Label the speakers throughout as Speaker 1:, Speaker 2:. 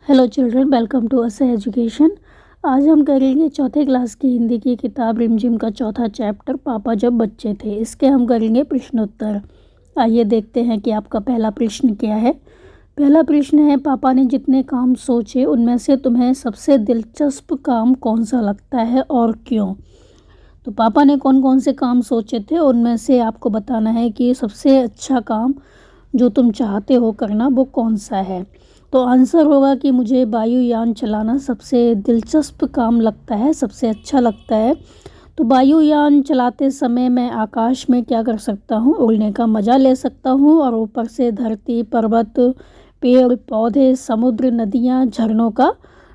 Speaker 1: Hello children, welcome to us education. आज हम करेंगे चौथे क्लास की हिंदी की किताब रिमझिम का चौथा चैप्टर पापा जब बच्चे थे। इसके हम करेंगे प्रश्नोत्तर। आइए देखते हैं कि आपका पहला प्रश्न क्या है। पहला प्रश्न है, पापा ने जितने काम सोचे उनमें से तुम्हें सबसे दिलचस्प काम कौन सा लगता है और क्यों। तो पापा ने कौन कौन से काम सोचे थे, उनमें से आपको बताना है कि सबसे अच्छा काम जो तुम चाहते हो करना वो कौन सा है। तो आंसर होगा कि मुझे वायुयान चलाना सबसे दिलचस्प काम लगता है, सबसे अच्छा लगता है। तो वायुयान चलाते समय मैं आकाश में क्या कर सकता हूँ, उड़ने का मज़ा ले सकता हूँ और ऊपर से धरती, पर्वत, पेड़ पौधे, समुद्र, नदियाँ, झरनों का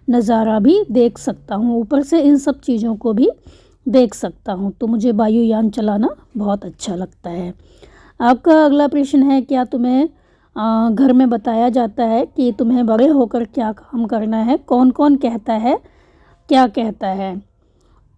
Speaker 1: नज़ारा भी देख सकता हूँ। ऊपर से इन सब चीज़ों को भी देख सकता हूँ। तो मुझे वायुयान चलाना बहुत अच्छा लगता है। आपका अगला प्रश्न है, क्या तुम्हें घर में बताया जाता है कि तुम्हें बड़े होकर क्या काम करना है, कौन कौन कहता है, क्या कहता है।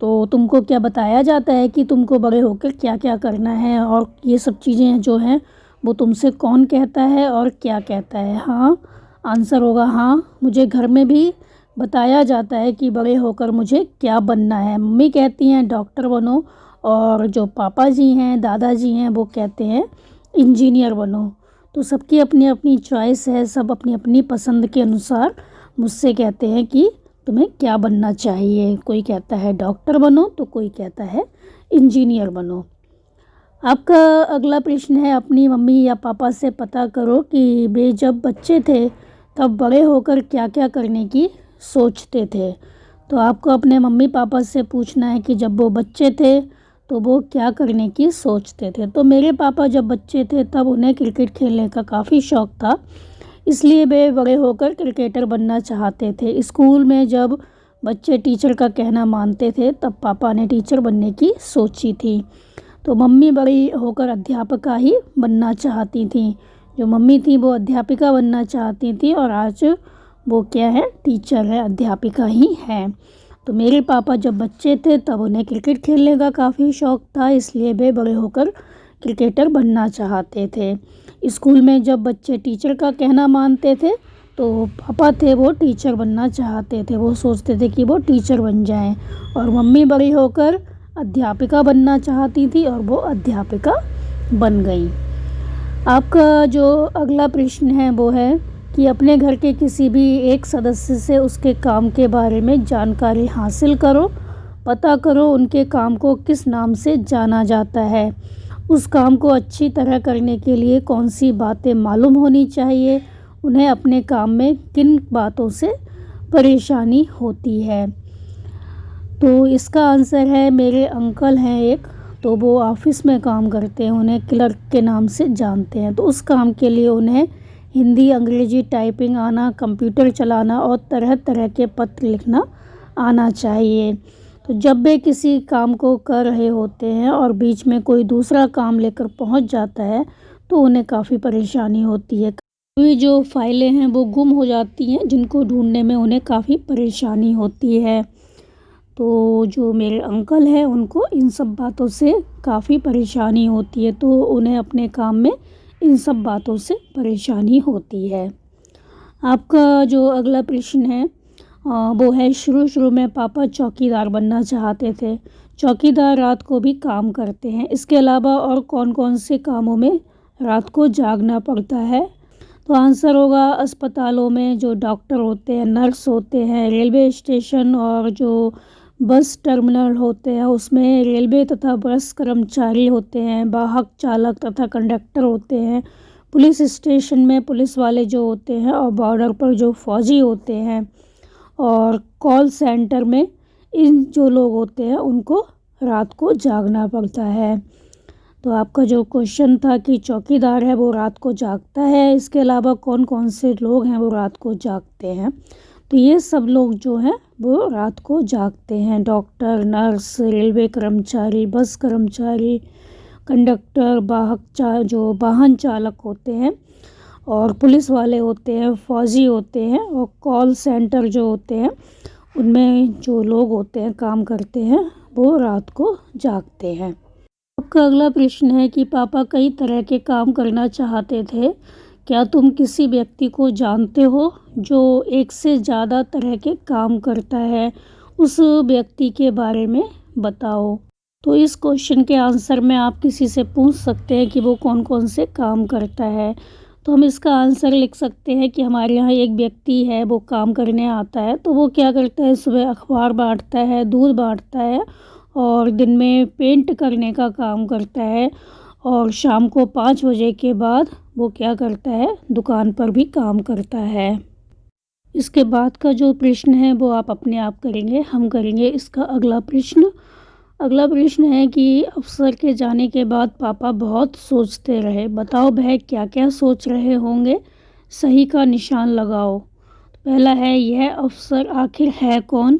Speaker 1: तो तुमको क्या बताया जाता है कि तुमको बड़े होकर क्या क्या करना है, और ये सब चीज़ें जो हैं वो तुमसे कौन कहता है और क्या कहता है। हाँ, आंसर होगा हाँ, मुझे घर में भी बताया जाता है कि बड़े होकर मुझे क्या बनना है। मम्मी कहती हैं डॉक्टर बनो, और जो पापा जी हैं, दादाजी हैं, वो कहते हैं इंजीनियर बनो। तो सबकी अपनी अपनी चॉइस है, सब अपनी अपनी पसंद के अनुसार मुझसे कहते हैं कि तुम्हें क्या बनना चाहिए। कोई कहता है डॉक्टर बनो, तो कोई कहता है इंजीनियर बनो। आपका अगला प्रश्न है, अपनी मम्मी या पापा से पता करो कि वे जब बच्चे थे तब बड़े होकर क्या क्या करने की सोचते थे। तो आपको अपने मम्मी पापा से पूछना है कि जब वो बच्चे थे तो वो क्या करने की सोचते थे। तो मेरे पापा जब बच्चे थे तब उन्हें क्रिकेट खेलने का काफ़ी शौक़ था, इसलिए वे बड़े होकर क्रिकेटर बनना चाहते थे। स्कूल में जब बच्चे टीचर का कहना मानते थे तब पापा ने टीचर बनने की सोची थी। तो मम्मी बड़ी होकर अध्यापिका ही बनना चाहती थी। जो मम्मी थी वो अध्यापिका बनना चाहती थी, और आज वो क्या है, टीचर है, अध्यापिका ही है। तो मेरे पापा जब बच्चे थे तब उन्हें क्रिकेट खेलने का काफ़ी शौक़ था, इसलिए वे बड़े होकर क्रिकेटर बनना चाहते थे। स्कूल में जब बच्चे टीचर का कहना मानते थे तो पापा थे वो टीचर बनना चाहते थे, वो सोचते थे कि वो टीचर बन जाएं। और मम्मी बड़ी होकर अध्यापिका बनना चाहती थी और वो अध्यापिका बन गई। आपका जो अगला प्रश्न है वो है कि अपने घर के किसी भी एक सदस्य से उसके काम के बारे में जानकारी हासिल करो। पता करो उनके काम को किस नाम से जाना जाता है। उस काम को अच्छी तरह करने के लिए कौन सी बातें मालूम होनी चाहिए। उन्हें अपने काम में किन बातों से परेशानी होती है। तो इसका आंसर है, मेरे अंकल हैं एक, तो वो ऑफिस में काम करते हैं, उन्हें क्लर्क के नाम से जानते हैं। तो उस काम के लिए उन्हें हिंदी, अंग्रेजी, टाइपिंग आना, कंप्यूटर चलाना और तरह तरह के पत्र लिखना आना चाहिए। तो जब वे किसी काम को कर रहे होते हैं और बीच में कोई दूसरा काम लेकर पहुंच जाता है तो उन्हें काफ़ी परेशानी होती है। कभी जो फाइलें हैं वो गुम हो जाती हैं, जिनको ढूंढने में उन्हें काफ़ी परेशानी होती है। तो जो मेरे अंकल हैं उनको इन सब बातों से काफ़ी परेशानी होती है, तो उन्हें अपने काम में इन सब बातों से परेशानी होती है। आपका जो अगला प्रश्न है वो है, शुरू शुरू में पापा चौकीदार बनना चाहते थे। चौकीदार रात को भी काम करते हैं, इसके अलावा और कौन कौन से कामों में रात को जागना पड़ता है। तो आंसर होगा, अस्पतालों में जो डॉक्टर होते हैं, नर्स होते हैं, रेलवे स्टेशन और जो बस टर्मिनल होते हैं उसमें रेलवे तथा बस कर्मचारी होते हैं, वाहक चालक तथा कंडक्टर होते हैं, पुलिस स्टेशन में पुलिस वाले जो होते हैं, और बॉर्डर पर जो फौजी होते हैं, और कॉल सेंटर में इन जो लोग होते हैं उनको रात को जागना पड़ता है। तो आपका जो क्वेश्चन था कि चौकीदार है वो रात को जागता है, इसके अलावा कौन कौन से लोग हैं वो रात को जागते हैं। तो ये सब लोग जो हैं वो रात को जागते हैं, डॉक्टर, नर्स, रेलवे कर्मचारी, बस कर्मचारी, कंडक्टर, जो वाहन चालक होते हैं, और पुलिस वाले होते हैं, फौजी होते हैं, और कॉल सेंटर जो होते हैं उनमें जो लोग होते हैं काम करते हैं वो रात को जागते हैं। आपका अगला प्रश्न है कि पापा कई तरह के काम करना चाहते थे, क्या तुम किसी व्यक्ति को जानते हो जो एक से ज़्यादा तरह के काम करता है? उस व्यक्ति के बारे में बताओ। तो इस क्वेश्चन के आंसर में आप किसी से पूछ सकते हैं कि वो कौन कौन से काम करता है। तो हम इसका आंसर लिख सकते हैं कि हमारे यहाँ एक व्यक्ति है, वो काम करने आता है। तो वो क्या करता है, सुबह अखबार बांटता है, दूध बांटता है और दिन में पेंट करने का काम करता है और शाम को 5 बजे के बाद वो क्या करता है, दुकान पर भी काम करता है। इसके बाद का जो प्रश्न है वो आप अपने आप करेंगे, हम करेंगे इसका अगला प्रश्न। अगला प्रश्न है कि अफसर के जाने के बाद पापा बहुत सोचते रहे। बताओ वह क्या क्या सोच रहे होंगे, सही का निशान लगाओ। पहला है, यह अफसर आखिर है कौन?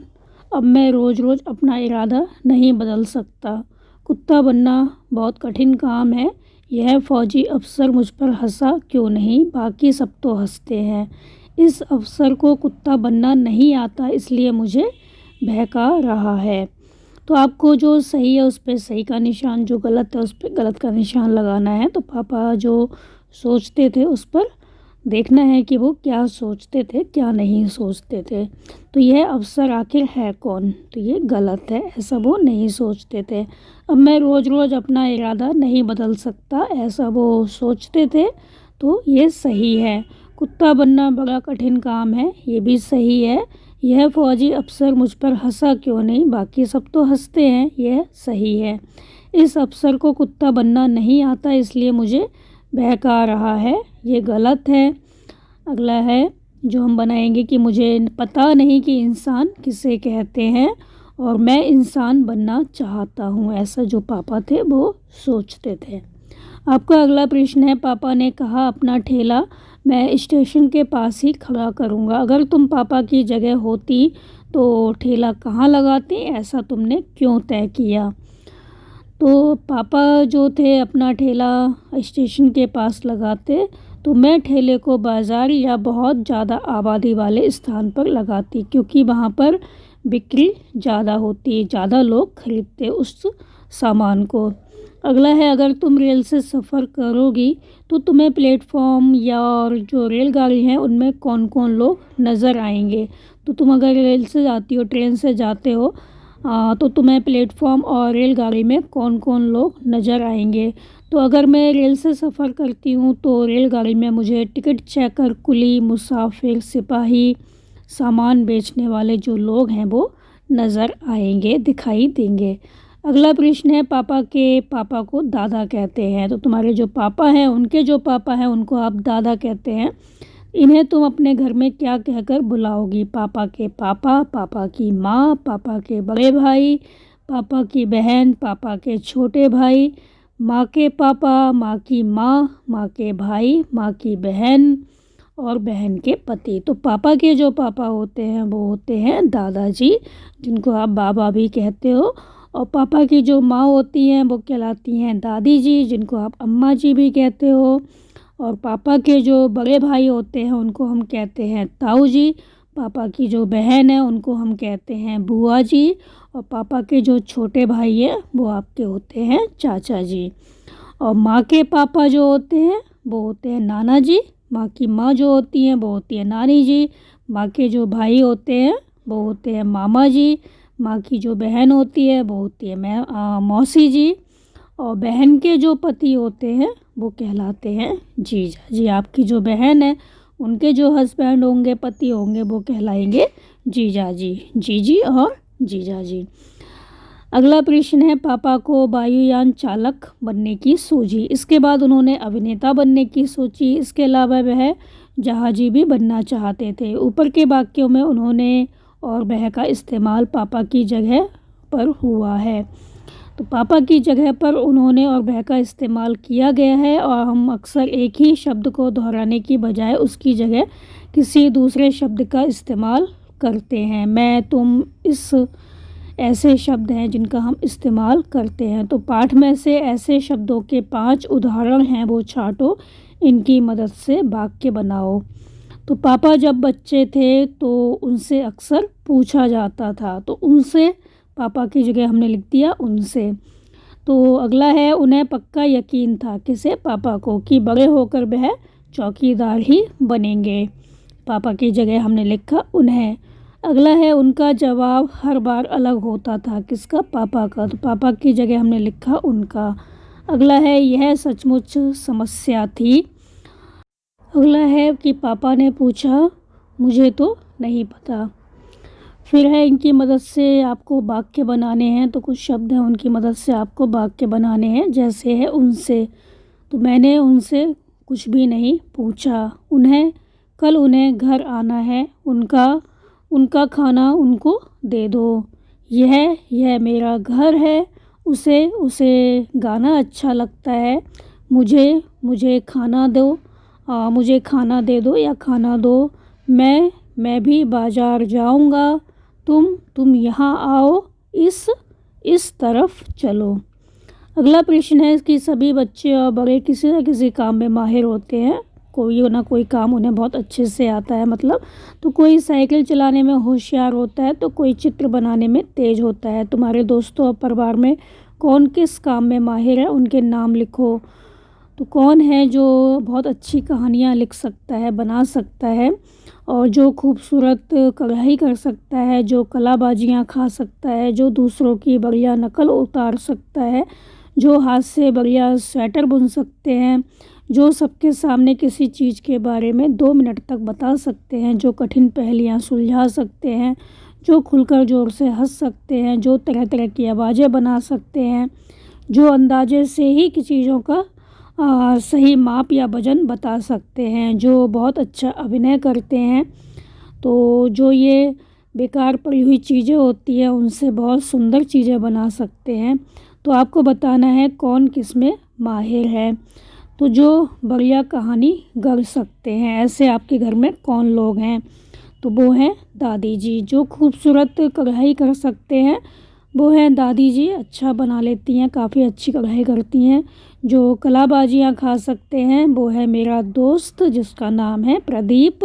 Speaker 1: अब मैं रोज़ रोज़ अपना इरादा नहीं बदल सकता। कुत्ता बनना बहुत कठिन काम है। यह फौजी अफसर मुझ पर हंसा क्यों नहीं, बाकी सब तो हंसते हैं। इस अफसर को कुत्ता बनना नहीं आता, इसलिए मुझे बहका रहा है। तो आपको जो सही है उस पर सही का निशान, जो गलत है उस पर गलत का निशान लगाना है। तो पापा जो सोचते थे उस पर देखना है कि वो क्या सोचते थे, क्या नहीं सोचते थे। तो यह अफसर आखिर है कौन, तो ये गलत है, ऐसा वो नहीं सोचते थे। अब मैं रोज़ रोज़ अपना इरादा नहीं बदल सकता, ऐसा वो सोचते थे, तो ये सही है। कुत्ता बनना बड़ा कठिन काम है, ये भी सही है। यह फौजी अफसर मुझ पर हंसा क्यों नहीं, बाकी सब तो हंसते हैं, यह सही है। इस अफसर को कुत्ता बनना नहीं आता, इसलिए मुझे बहका रहा है, ये गलत है। अगला है जो हम बनाएंगे कि मुझे पता नहीं कि इंसान किसे कहते हैं और मैं इंसान बनना चाहता हूँ, ऐसा जो पापा थे वो सोचते थे। आपका अगला प्रश्न है, पापा ने कहा अपना ठेला मैं स्टेशन के पास ही खड़ा करूँगा। अगर तुम पापा की जगह होती तो ठेला कहाँ लगाती, ऐसा तुमने क्यों तय किया? तो पापा जो थे अपना ठेला स्टेशन के पास लगाते, तो मैं ठेले को बाज़ार या बहुत ज़्यादा आबादी वाले स्थान पर लगाती, क्योंकि वहाँ पर बिक्री ज़्यादा होती, ज़्यादा लोग खरीदते उस सामान को। अगला है, अगर तुम रेल से सफ़र करोगी तो तुम्हें प्लेटफॉर्म या और जो रेलगाड़ी हैं उनमें कौन कौन लोग नज़र आएंगे? तो तुम अगर रेल से जाती हो, ट्रेन से जाते हो, तो तुम्हें प्लेटफॉर्म और रेलगाड़ी में कौन कौन लोग नज़र आएंगे? तो अगर मैं रेल से सफ़र करती हूँ तो रेलगाड़ी में मुझे टिकट चेकर, कुली, मुसाफिर, सिपाही, सामान बेचने वाले जो लोग हैं वो नज़र आएंगे, दिखाई देंगे। अगला प्रश्न है, पापा के पापा को दादा कहते हैं। तो तुम्हारे जो पापा हैं, उनके जो पापा हैं उनको आप दादा कहते हैं। इन्हें तुम अपने घर में क्या कहकर बुलाओगी? पापा के पापा, पापा की माँ, पापा के बड़े भाई, पापा की बहन, पापा के छोटे भाई, माँ के पापा, माँ की माँ, माँ के भाई, माँ की बहन और बहन के पति। तो पापा के जो पापा होते हैं वो होते हैं दादाजी, जिनको आप बाबा भी कहते हो। और पापा की जो माँ होती हैं वो कहलाती हैं दादी जी, जिनको आप अम्मा जी भी कहते हो। और पापा के जो बड़े भाई होते हैं उनको हम कहते हैं ताऊ जी। पापा की जो बहन है उनको हम कहते हैं बुआ जी। और पापा के जो छोटे भाई हैं वो आपके होते हैं चाचा जी। और माँ के पापा जो होते हैं वो होते हैं नाना जी। माँ की माँ जो होती हैं वो होती है नानी जी। माँ के जो भाई होते हैं वो होते हैं मामा जी। माँ की जो बहन होती है वो होती है मौसी जी। और बहन के जो पति होते हैं वो कहलाते हैं जीजा जी। आपकी जो बहन है उनके जो हस्बैंड होंगे, पति होंगे, वो कहलाएंगे जीजा जी, जीजी और जीजा जी। अगला प्रश्न है, पापा को वायुयान चालक बनने की सूझी। इसके बाद उन्होंने अभिनेता बनने की सोची। इसके अलावा वह जहाजी भी बनना चाहते थे। ऊपर के वाक्यों में उन्होंने और वह का इस्तेमाल पापा की जगह पर हुआ है। तो पापा की जगह पर उन्होंने और वह का इस्तेमाल किया गया है और हम अक्सर एक ही शब्द को दोहराने की बजाय उसकी जगह किसी दूसरे शब्द का इस्तेमाल करते हैं। मैं, तुम, इस ऐसे शब्द हैं जिनका हम इस्तेमाल करते हैं। तो पाठ में से ऐसे शब्दों के 5 उदाहरण हैं, वो छांटो, इनकी मदद से वाक्य बनाओ। तो पापा जब बच्चे थे तो उनसे अक्सर पूछा जाता था, तो उनसे पापा की जगह हमने लिख दिया उनसे। तो अगला है, उन्हें पक्का यकीन था, किसे? पापा को, कि बड़े होकर वह चौकीदार ही बनेंगे। पापा की जगह हमने लिखा उन्हें। अगला है उनका जवाब हर बार अलग होता था। किसका? पापा का। तो पापा की जगह हमने लिखा उनका। अगला है यह सचमुच समस्या थी। अगला है कि पापा ने पूछा, मुझे तो नहीं पता। फिर है इनकी मदद से आपको वाक्य बनाने हैं। तो कुछ शब्द हैं उनकी मदद से आपको वाक्य बनाने हैं। जैसे है उनसे, तो मैंने उनसे कुछ भी नहीं पूछा। उन्हें, कल उन्हें घर आना है। उनका खाना उनको दे दो। यह मेरा घर है। उसे गाना अच्छा लगता है। मुझे खाना दो। मुझे खाना दे दो या खाना दो। मैं भी बाज़ार जाऊंगा। तुम यहाँ आओ। इस तरफ चलो। अगला प्रश्न है कि सभी बच्चे और बड़े किसी न किसी काम में माहिर होते हैं। कोई ना कोई काम उन्हें बहुत अच्छे से आता है। मतलब तो कोई साइकिल चलाने में होशियार होता है, तो कोई चित्र बनाने में तेज होता है। तुम्हारे दोस्तों और परिवार में कौन किस काम में माहिर है, उनके नाम लिखो। तो कौन है जो बहुत अच्छी कहानियाँ लिख सकता है, बना सकता है, और जो खूबसूरत कढ़ाई कर सकता है, जो कलाबाजियाँ खा सकता है, जो दूसरों की बढ़िया नकल उतार सकता है, जो हाथ से बढ़िया स्वेटर बुन सकते हैं, जो सबके सामने किसी चीज़ के बारे में 2 मिनट तक बता सकते हैं, जो कठिन पहेलियाँ सुलझा सकते हैं, जो खुलकर ज़ोर से हंस सकते हैं, जो तरह तरह की आवाज़ें बना सकते हैं, जो अंदाजे से ही कि चीज़ों का सही माप या वजन बता सकते हैं, जो बहुत अच्छा अभिनय करते हैं। तो जो ये बेकार पड़ी हुई चीज़ें होती हैं उनसे बहुत सुंदर चीज़ें बना सकते हैं। तो आपको बताना है कौन किस में माहिर है। तो जो बढ़िया कहानी गढ़ सकते हैं, ऐसे आपके घर में कौन लोग हैं? तो वो हैं दादी जी। जो खूबसूरत कढ़ाई कर सकते हैं वो हैं दादी जी, अच्छा बना लेती हैं, काफ़ी अच्छी कढ़ाई करती हैं। जो कलाबाजियाँ खा सकते हैं वो है मेरा दोस्त जिसका नाम है प्रदीप।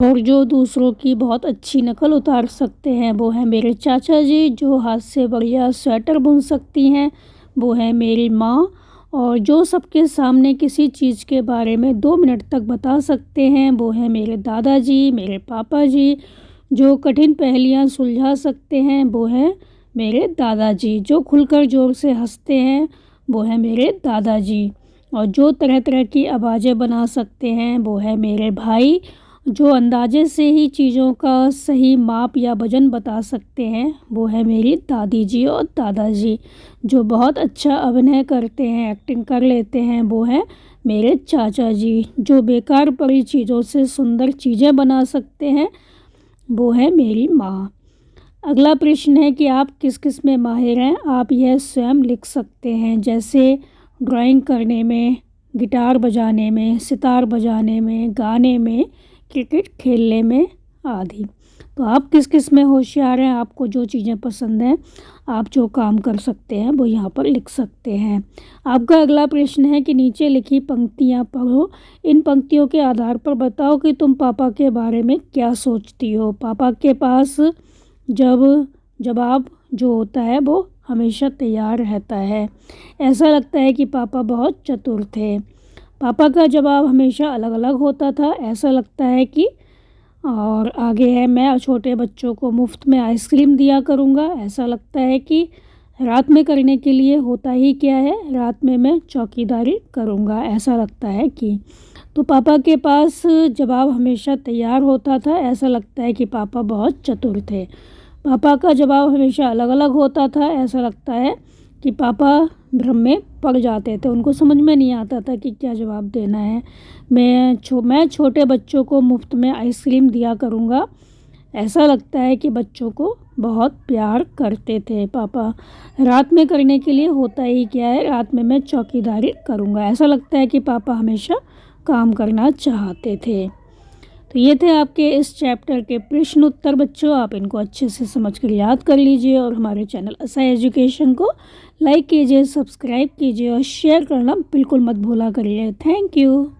Speaker 1: और जो दूसरों की बहुत अच्छी नकल उतार सकते हैं वो है मेरे चाचा जी। जो हाथ से बढ़िया स्वेटर बुन सकती हैं वो है मेरी माँ। और जो सबके सामने किसी चीज़ के बारे में 2 मिनट तक बता सकते हैं वो है मेरे दादाजी, मेरे पापा जी। जो कठिन पहेलियाँ सुलझा सकते हैं वो है मेरे दादाजी। जो खुलकर ज़ोर से हंसते हैं वो है मेरे दादाजी। और जो तरह तरह की आवाज़ें बना सकते हैं वो है मेरे भाई। जो अंदाजे से ही चीज़ों का सही माप या वजन बता सकते हैं वो है मेरी दादी जी और दादाजी। जो बहुत अच्छा अभिनय करते हैं, एक्टिंग कर लेते हैं वो है मेरे चाचा जी। जो बेकार पड़ी चीज़ों से सुंदर चीज़ें बना सकते हैं वो है मेरी माँ। अगला प्रश्न है कि आप किस किस में माहिर हैं, आप यह स्वयं लिख सकते हैं। जैसे ड्राइंग करने में, गिटार बजाने में, सितार बजाने में, गाने में, क्रिकेट खेलने में आदि। तो आप किस किस में होशियार हैं, आपको जो चीज़ें पसंद हैं, आप जो काम कर सकते हैं वो यहाँ पर लिख सकते हैं। आपका अगला प्रश्न है कि नीचे लिखी पंक्तियाँ पढ़ो। इन पंक्तियों के आधार पर बताओ कि तुम पापा के बारे में क्या सोचती हो। पापा के पास जवाब जो होता है वो हमेशा तैयार रहता है। ऐसा लगता है कि पापा बहुत चतुर थे। पापा का जवाब हमेशा अलग अलग होता था। ऐसा लगता है कि, और आगे है, मैं छोटे बच्चों को मुफ्त में आइसक्रीम दिया करूँगा। ऐसा लगता है कि रात में करने के लिए होता ही क्या है, रात में मैं चौकीदारी करूँगा। ऐसा लगता है कि, तो पापा के पास जवाब हमेशा तैयार होता था। ऐसा लगता है कि पापा बहुत चतुर थे। पापा का जवाब हमेशा अलग अलग होता था। ऐसा लगता है कि पापा भ्रम में पड़ जाते थे, उनको समझ में नहीं आता था कि क्या जवाब देना है। मैं छोटे बच्चों को मुफ्त में आइसक्रीम दिया करूँगा। ऐसा लगता है कि बच्चों को बहुत प्यार करते थे पापा। रात में करने के लिए होता ही क्या है, रात में मैं चौकीदारी करूँगा। ऐसा लगता है कि पापा हमेशा काम करना चाहते थे। तो ये थे आपके इस चैप्टर के प्रश्न उत्तर बच्चों। आप इनको अच्छे से समझकर याद कर लीजिए और हमारे चैनल असा एजुकेशन को लाइक कीजिए, सब्सक्राइब कीजिए और शेयर करना बिल्कुल मत भूला करिए। Thank you.